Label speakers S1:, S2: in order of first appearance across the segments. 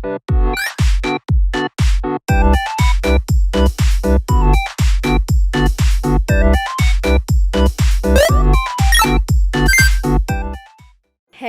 S1: Hey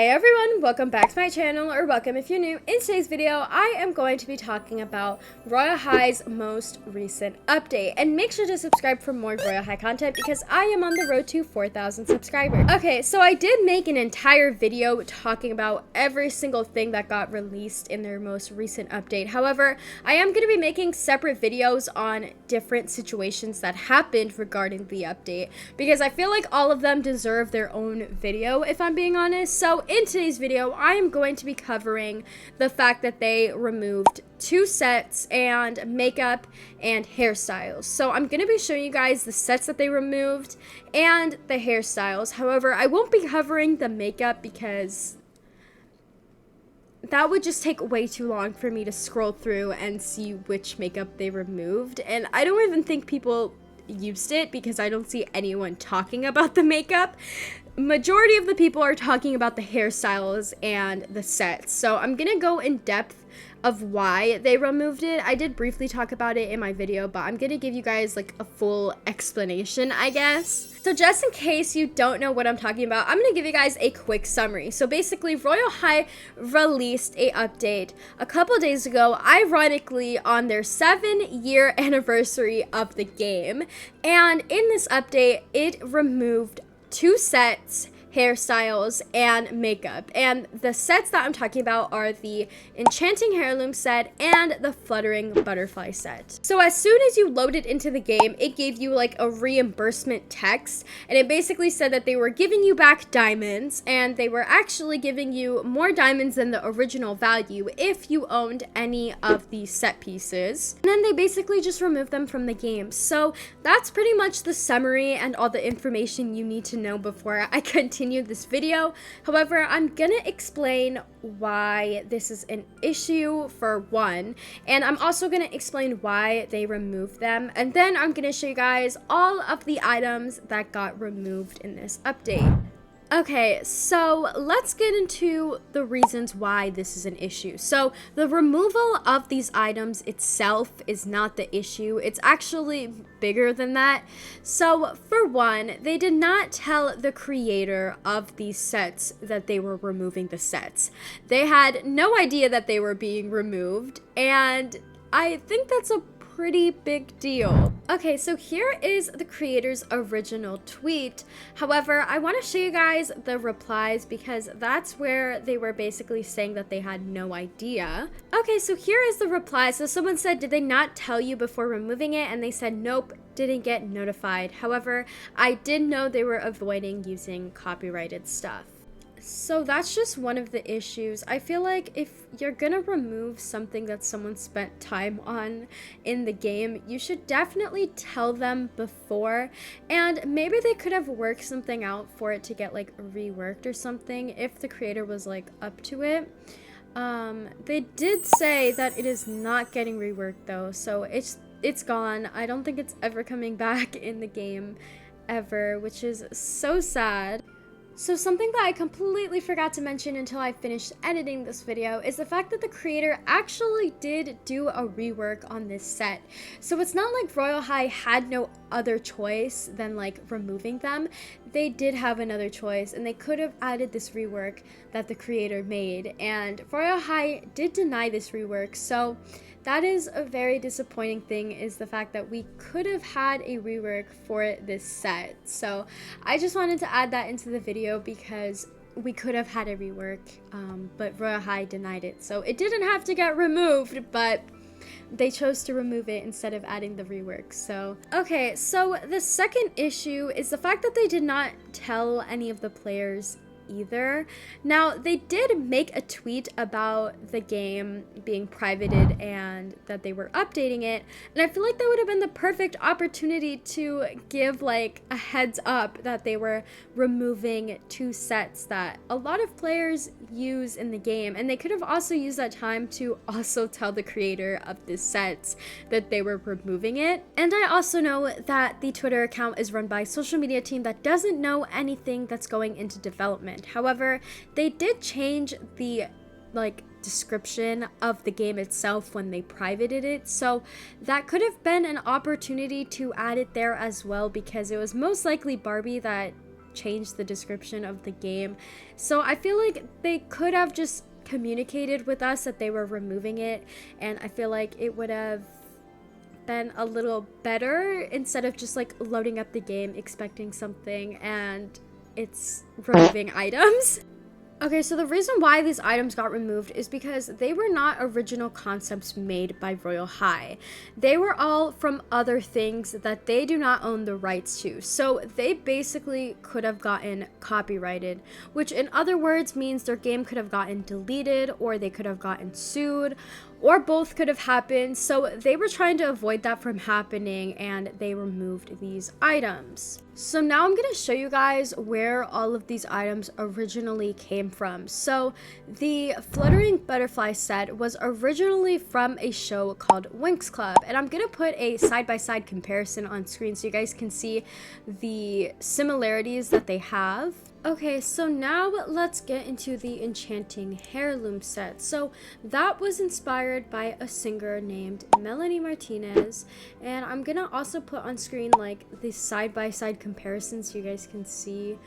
S1: everyone, welcome back to my channel, or welcome if you're new. In today's video, I am going to be talking about Royale High's most recent update, and make sure to subscribe for more Royale High content because I am on the road to 4,000 subscribers. Okay, so I did make an entire video talking about every single thing that got released in their most recent update. However, I am going to be making separate videos on different situations that happened regarding the update because I feel like all of them deserve their own video, if I'm being honest. So in today's video, I am going to be covering the fact that they removed 2 sets and makeup and hairstyles. So I'm going to be showing you guys the sets that they removed and the hairstyles. However, I won't be covering the makeup because that would just take way too long for me to scroll through and see which makeup they removed. And I don't even think people used it because I don't see anyone talking about the makeup. Majority of the people are talking about the hairstyles and the sets. So I'm gonna go in depth of why they removed it. I did briefly talk about it in my video, but I'm gonna give you guys like a full explanation, I guess. So just in case you don't know what I'm talking about, I'm gonna give you guys a quick summary. So basically, Royale High released a update a couple days ago, ironically on their 7-year anniversary of the game. And in this update, it removed 2 sets, hairstyles, and makeup. And the sets that I'm talking about are the Enchanting Heirloom set and the Fluttering Butterfly set. So as soon as you loaded into the game, it gave you like a reimbursement text, and it basically said that they were giving you back diamonds, and they were actually giving you more diamonds than the original value if you owned any of the set pieces. And then they basically just removed them from the game. So that's pretty much the summary and all the information you need to know before I continue this video. However, I'm gonna explain why this is an issue for one, and I'm also gonna explain why they removed them, and then I'm gonna show you guys all of the items that got removed in this update. Okay, so let's get into the reasons why this is an issue. So the removal of these items itself is not the issue. It's actually bigger than that. So for one, they did not tell the creator of these sets that they were removing the sets. They had no idea that they were being removed, and I think that's a pretty big deal. Okay, so here is the creator's original tweet. However, I want to show you guys the replies because that's where they were basically saying that they had no idea. Okay, so here is the reply. So someone said, did they not tell you before removing it? And they said, nope, didn't get notified. However, I did know they were avoiding using copyrighted stuff. So that's just one of the issues. I feel like if you're gonna remove something that someone spent time on in the game, you should definitely tell them before, and maybe they could have worked something out for it to get like reworked or something if the creator was like up to it. They did say that it is not getting reworked though, so it's gone. I don't think it's ever coming back in the game ever, which is so sad. So something that I completely forgot to mention until I finished editing this video is the fact that the creator actually did do a rework on this set. So it's not like Royale High had no other choice than like removing them. They did have another choice, and they could have added this rework that the creator made, and Royale High did deny this rework. So that is a very disappointing thing, is the fact that we could have had a rework for this set. So I just wanted to add that into the video because we could have had a rework, but Royale High denied it. So it didn't have to get removed, but they chose to remove it instead of adding the rework. So okay, so the second issue is the fact that they did not tell any of the players either. Now, they did make a tweet about the game being privated and that they were updating it, and I feel like that would have been the perfect opportunity to give like a heads up that they were removing 2 sets that a lot of players use in the game, and they could have also used that time to also tell the creator of the sets that they were removing it. And I also know that the Twitter account is run by a social media team that doesn't know anything that's going into development. However, they did change the description of the game itself when they privated it. So that could have been an opportunity to add it there as well, because it was most likely Barbie that changed the description of the game. So I feel like they could have just communicated with us that they were removing it, and I feel like it would have been a little better instead of just like loading up the game expecting something and it's removing items. Okay, so the reason why these items got removed is because they were not original concepts made by Royale High. They were all from other things that they do not own the rights to. So they basically could have gotten copyrighted, which in other words means their game could have gotten deleted, or they could have gotten sued, or both could have happened. So they were trying to avoid that from happening, and they removed these items. So now I'm going to show you guys where all of these items originally came from. So the Fluttering Butterfly set was originally from a show called Winx Club, and I'm going to put a side-by-side comparison on screen so you guys can see the similarities that they have. Okay, so now let's get into the Enchanting Heirloom set. So that was inspired by a singer named Melanie Martinez, and I'm gonna also put on screen like the side-by-side comparison so you guys can see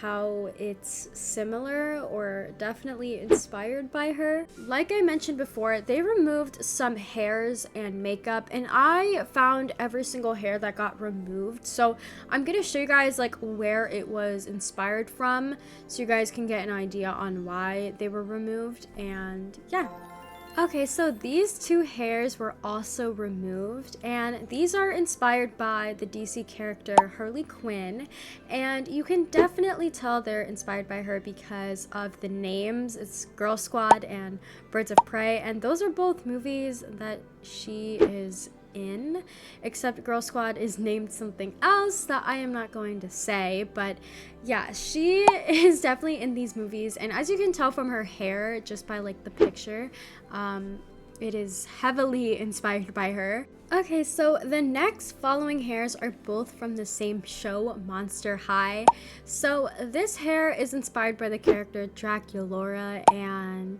S1: how it's similar or definitely inspired by her. Like I mentioned before, they removed some hairs and makeup, and I found every single hair that got removed. So I'm gonna show you guys like where it was inspired from so you guys can get an idea on why they were removed. And yeah. Okay, so these two hairs were also removed, and these are inspired by the DC character Harley Quinn, and you can definitely tell they're inspired by her because of the names. It's Girl Squad and Birds of Prey, and those are both movies that she is in, except Girl Squad is named something else that I am not going to say. But yeah, she is definitely in these movies, and as you can tell from her hair just by like the picture, it is heavily inspired by her. Okay, so the next following hairs are both from the same show, Monster High. So this hair is inspired by the character Draculaura, and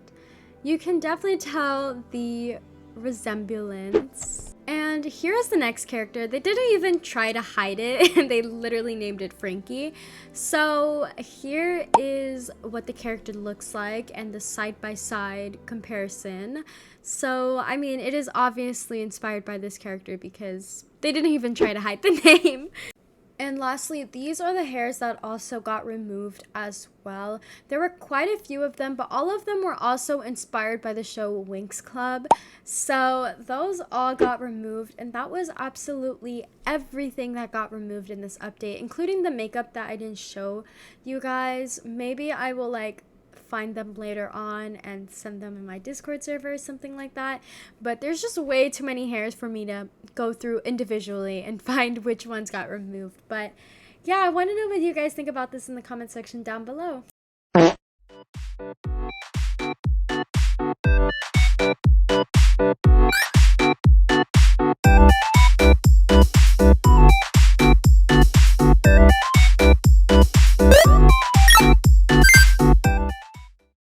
S1: you can definitely tell the resemblance. And here's the next character. They didn't even try to hide it, and they literally named it Frankie. So here is what the character looks like and the side-by-side comparison. So I mean, it is obviously inspired by this character because they didn't even try to hide the name. And lastly, these are the hairs that also got removed as well. There were quite a few of them, but all of them were also inspired by the show Winx Club. So those all got removed, and that was absolutely everything that got removed in this update, including the makeup that I didn't show you guys. Maybe I will like find them later on and send them in my Discord server or something like that, but there's just way too many hairs for me to go through individually and find which ones got removed. But yeah, I want to know what you guys think about this in the comment section down below.